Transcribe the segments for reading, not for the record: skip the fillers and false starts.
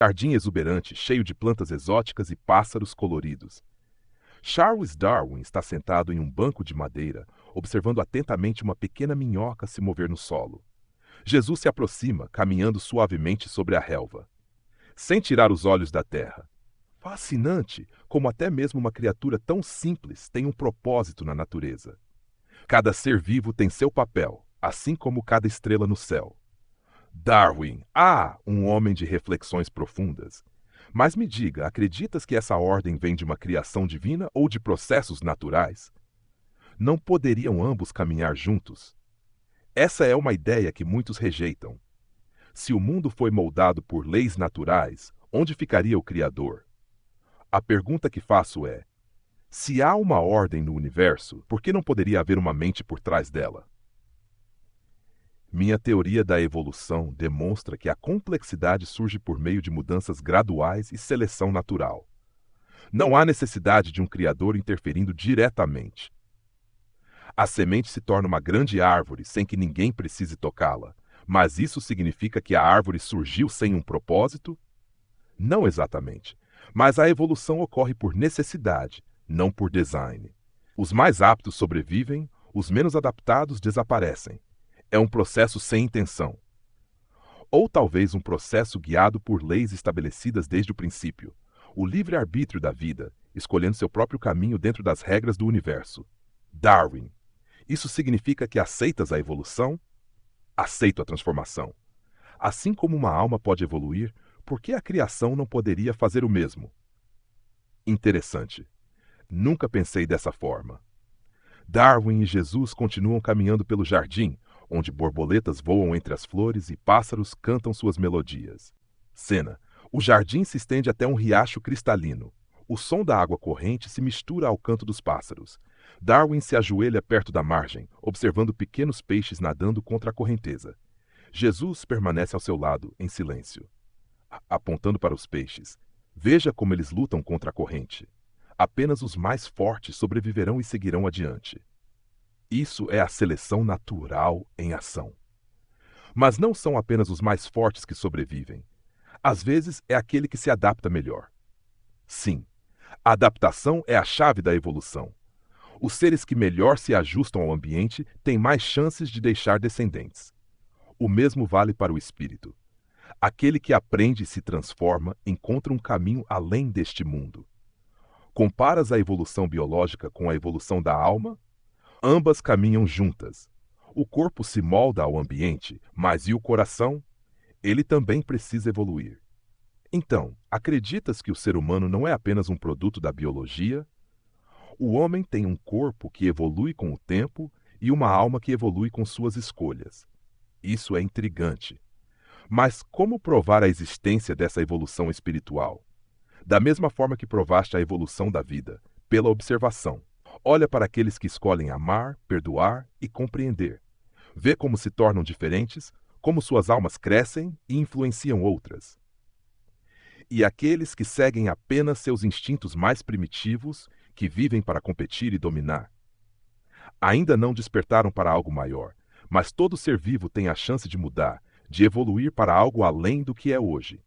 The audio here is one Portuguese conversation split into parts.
Jardim exuberante, cheio de plantas exóticas e pássaros coloridos. Charles Darwin está sentado em um banco de madeira, observando atentamente uma pequena minhoca se mover no solo. Jesus se aproxima, caminhando suavemente sobre a relva, sem tirar os olhos da terra. Fascinante como até mesmo uma criatura tão simples tem um propósito na natureza. Cada ser vivo tem seu papel, assim como cada estrela no céu. Darwin, um homem de reflexões profundas. Mas me diga, acreditas que essa ordem vem de uma criação divina ou de processos naturais? Não poderiam ambos caminhar juntos? Essa é uma ideia que muitos rejeitam. Se o mundo foi moldado por leis naturais, onde ficaria o Criador? A pergunta que faço é: se há uma ordem no universo, por que não poderia haver uma mente por trás dela? Minha teoria da evolução demonstra que a complexidade surge por meio de mudanças graduais e seleção natural. Não há necessidade de um criador interferindo diretamente. A semente se torna uma grande árvore sem que ninguém precise tocá-la, mas isso significa que a árvore surgiu sem um propósito? Não exatamente, mas a evolução ocorre por necessidade, não por design. Os mais aptos sobrevivem, os menos adaptados desaparecem. É um processo sem intenção. Ou talvez um processo guiado por leis estabelecidas desde o princípio. O livre-arbítrio da vida, escolhendo seu próprio caminho dentro das regras do universo. Darwin. Isso significa que aceitas a evolução? Aceito a transformação. Assim como uma alma pode evoluir, por que a criação não poderia fazer o mesmo? Interessante. Nunca pensei dessa forma. Darwin e Jesus continuam caminhando pelo jardim, onde borboletas voam entre as flores e pássaros cantam suas melodias. Cena: o jardim se estende até um riacho cristalino. O som da água corrente se mistura ao canto dos pássaros. Darwin se ajoelha perto da margem, observando pequenos peixes nadando contra a correnteza. Jesus permanece ao seu lado, em silêncio, apontando para os peixes. Veja como eles lutam contra a corrente. Apenas os mais fortes sobreviverão e seguirão adiante. Isso é a seleção natural em ação. Mas não são apenas os mais fortes que sobrevivem. Às vezes é aquele que se adapta melhor. Sim, a adaptação é a chave da evolução. Os seres que melhor se ajustam ao ambiente têm mais chances de deixar descendentes. O mesmo vale para o espírito. Aquele que aprende e se transforma encontra um caminho além deste mundo. Comparas a evolução biológica com a evolução da alma? Ambas caminham juntas. O corpo se molda ao ambiente, mas e o coração? Ele também precisa evoluir. Então, acreditas que o ser humano não é apenas um produto da biologia? O homem tem um corpo que evolui com o tempo e uma alma que evolui com suas escolhas. Isso é intrigante. Mas como provar a existência dessa evolução espiritual? Da mesma forma que provaste a evolução da vida, pela observação. Olha para aqueles que escolhem amar, perdoar e compreender. Vê como se tornam diferentes, como suas almas crescem e influenciam outras. E aqueles que seguem apenas seus instintos mais primitivos, que vivem para competir e dominar. Ainda não despertaram para algo maior, mas todo ser vivo tem a chance de mudar, de evoluir para algo além do que é hoje.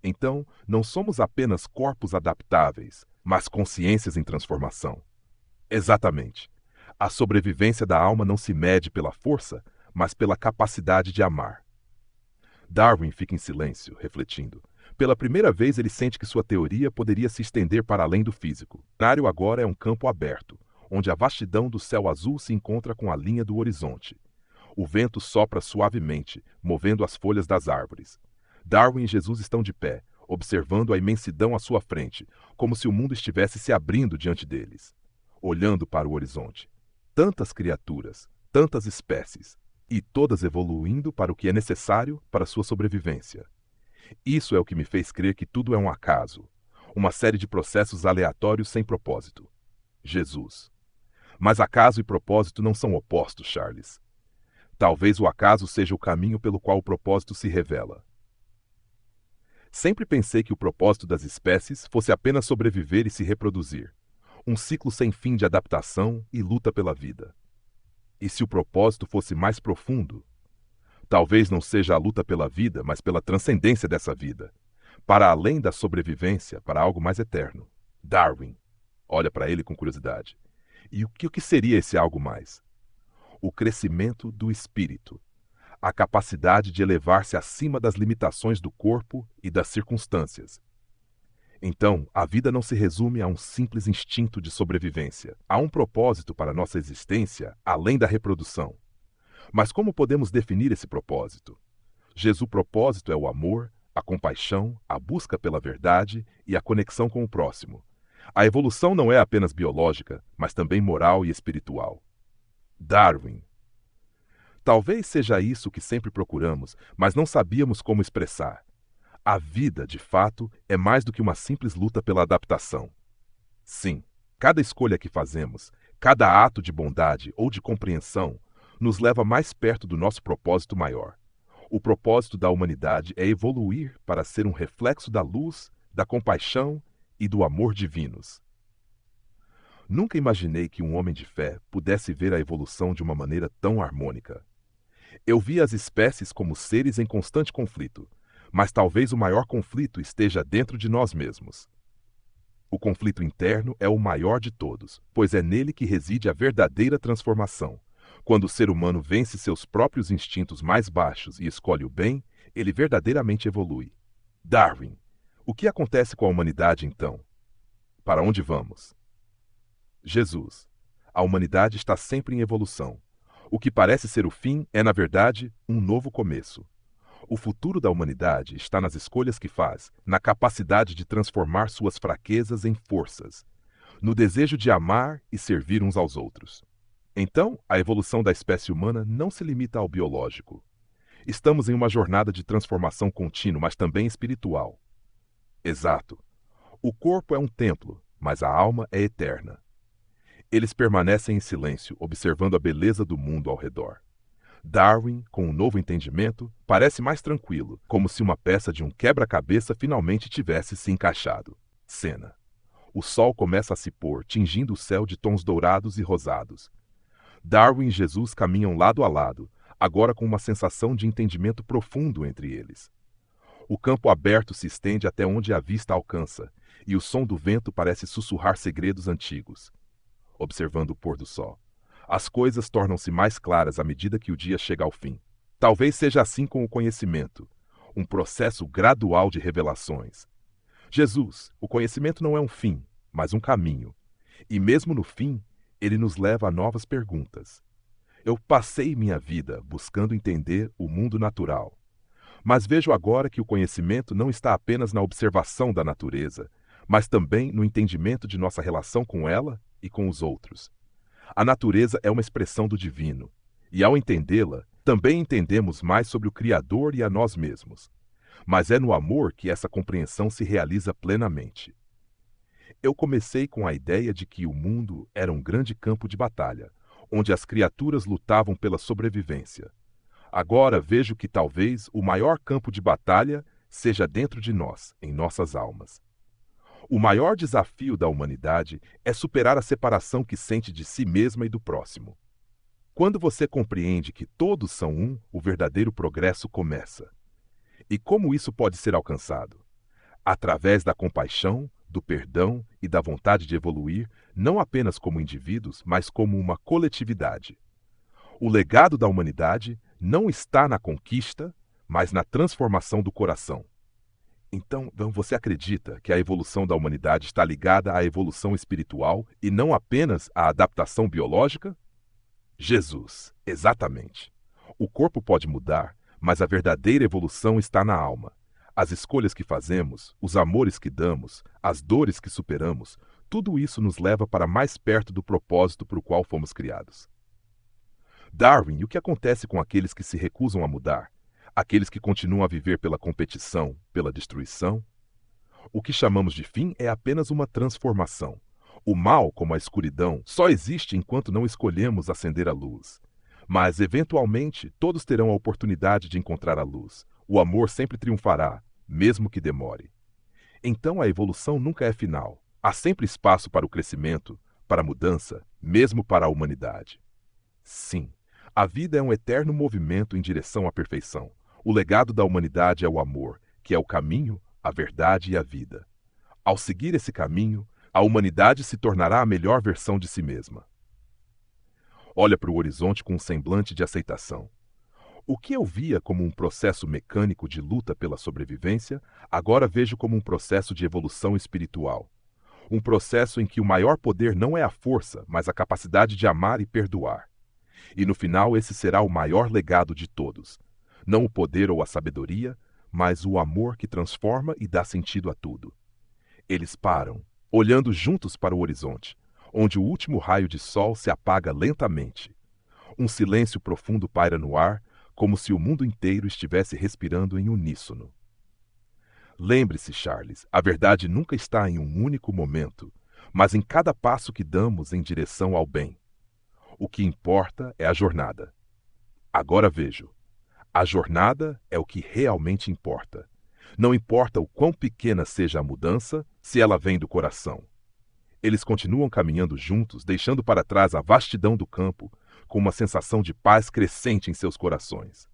Então, não somos apenas corpos adaptáveis, mas consciências em transformação. Exatamente. A sobrevivência da alma não se mede pela força, mas pela capacidade de amar. Darwin fica em silêncio, refletindo. Pela primeira vez ele sente que sua teoria poderia se estender para além do físico. O cenário agora é um campo aberto, onde a vastidão do céu azul se encontra com a linha do horizonte. O vento sopra suavemente, movendo as folhas das árvores. Darwin e Jesus estão de pé, observando a imensidão à sua frente, como se o mundo estivesse se abrindo diante deles. Olhando para o horizonte. Tantas criaturas, tantas espécies, e todas evoluindo para o que é necessário para sua sobrevivência. Isso é o que me fez crer que tudo é um acaso, uma série de processos aleatórios sem propósito. Jesus. Mas acaso e propósito não são opostos, Charles. Talvez o acaso seja o caminho pelo qual o propósito se revela. Sempre pensei que o propósito das espécies fosse apenas sobreviver e se reproduzir. Um ciclo sem fim de adaptação e luta pela vida. E se o propósito fosse mais profundo? Talvez não seja a luta pela vida, mas pela transcendência dessa vida. para além da sobrevivência, para algo mais eterno. Darwin olha para ele com curiosidade. E o que seria esse algo mais? O crescimento do espírito, a capacidade de elevar-se acima das limitações do corpo e das circunstâncias. Então, a vida não se resume a um simples instinto de sobrevivência. Há um propósito para nossa existência além da reprodução. Mas como podemos definir esse propósito? Jesus' propósito é o amor, a compaixão, a busca pela verdade e a conexão com o próximo. A evolução não é apenas biológica, mas também moral e espiritual. Darwin. Talvez seja isso que sempre procuramos, mas não sabíamos como expressar. A vida, de fato, é mais do que uma simples luta pela adaptação. Sim, cada escolha que fazemos, cada ato de bondade ou de compreensão, nos leva mais perto do nosso propósito maior. O propósito da humanidade é evoluir para ser um reflexo da luz, da compaixão e do amor divinos. Nunca imaginei que um homem de fé pudesse ver a evolução de uma maneira tão harmônica. Eu via as espécies como seres em constante conflito, mas talvez o maior conflito esteja dentro de nós mesmos. O conflito interno é o maior de todos, pois é nele que reside a verdadeira transformação. Quando o ser humano vence seus próprios instintos mais baixos e escolhe o bem, ele verdadeiramente evolui. Darwin. O que acontece com a humanidade então? Para onde vamos? Jesus. A humanidade está sempre em evolução. O que parece ser o fim é, na verdade, um novo começo. O futuro da humanidade está nas escolhas que faz, na capacidade de transformar suas fraquezas em forças, no desejo de amar e servir uns aos outros. Então, a evolução da espécie humana não se limita ao biológico. Estamos em uma jornada de transformação contínua, mas também espiritual. Exato. O corpo é um templo, mas a alma é eterna. Eles permanecem em silêncio, observando a beleza do mundo ao redor. Darwin, com um novo entendimento, parece mais tranquilo, como se uma peça de um quebra-cabeça finalmente tivesse se encaixado. Cena. O sol começa a se pôr, tingindo o céu de tons dourados e rosados. Darwin e Jesus caminham lado a lado, agora com uma sensação de entendimento profundo entre eles. O campo aberto se estende até onde a vista alcança, e o som do vento parece sussurrar segredos antigos. Observando o pôr do sol, as coisas tornam-se mais claras à medida que o dia chega ao fim. Talvez seja assim com o conhecimento, um processo gradual de revelações. Jesus, o conhecimento não é um fim, mas um caminho. E mesmo no fim, ele nos leva a novas perguntas. Eu passei minha vida buscando entender o mundo natural. Mas vejo agora que o conhecimento não está apenas na observação da natureza, mas também no entendimento de nossa relação com ela e com os outros. A natureza é uma expressão do divino, e ao entendê-la, também entendemos mais sobre o Criador e a nós mesmos. Mas é no amor que essa compreensão se realiza plenamente. Eu comecei com a ideia de que o mundo era um grande campo de batalha, onde as criaturas lutavam pela sobrevivência. Agora vejo que talvez o maior campo de batalha seja dentro de nós, em nossas almas. O maior desafio da humanidade é superar a separação que sente de si mesma e do próximo. Quando você compreende que todos são um, o verdadeiro progresso começa. E como isso pode ser alcançado? Através da compaixão, do perdão e da vontade de evoluir, não apenas como indivíduos, mas como uma coletividade. O legado da humanidade não está na conquista, mas na transformação do coração. Então, você acredita que a evolução da humanidade está ligada à evolução espiritual e não apenas à adaptação biológica? Jesus, exatamente. O corpo pode mudar, mas a verdadeira evolução está na alma. As escolhas que fazemos, os amores que damos, as dores que superamos, tudo isso nos leva para mais perto do propósito para o qual fomos criados. Darwin, e o que acontece com aqueles que se recusam a mudar? Aqueles que continuam a viver pela competição, pela destruição? O que chamamos de fim é apenas uma transformação. O mal, como a escuridão, só existe enquanto não escolhemos acender a luz. Mas, eventualmente, todos terão a oportunidade de encontrar a luz. O amor sempre triunfará, mesmo que demore. Então a evolução nunca é final. Há sempre espaço para o crescimento, para a mudança, mesmo para a humanidade. Sim, a vida é um eterno movimento em direção à perfeição. O legado da humanidade é o amor, que é o caminho, a verdade e a vida. Ao seguir esse caminho, a humanidade se tornará a melhor versão de si mesma. Olha para o horizonte com um semblante de aceitação. O que eu via como um processo mecânico de luta pela sobrevivência, agora vejo como um processo de evolução espiritual. Um processo em que o maior poder não é a força, mas a capacidade de amar e perdoar. E no final esse será o maior legado de todos. Não o poder ou a sabedoria, mas o amor que transforma e dá sentido a tudo. Eles param, olhando juntos para o horizonte, onde o último raio de sol se apaga lentamente. Um silêncio profundo paira no ar, como se o mundo inteiro estivesse respirando em uníssono. Lembre-se, Charles, a verdade nunca está em um único momento, mas em cada passo que damos em direção ao bem. O que importa é a jornada. Agora vejo. A jornada é o que realmente importa. Não importa o quão pequena seja a mudança, se ela vem do coração. Eles continuam caminhando juntos, deixando para trás a vastidão do campo, com uma sensação de paz crescente em seus corações.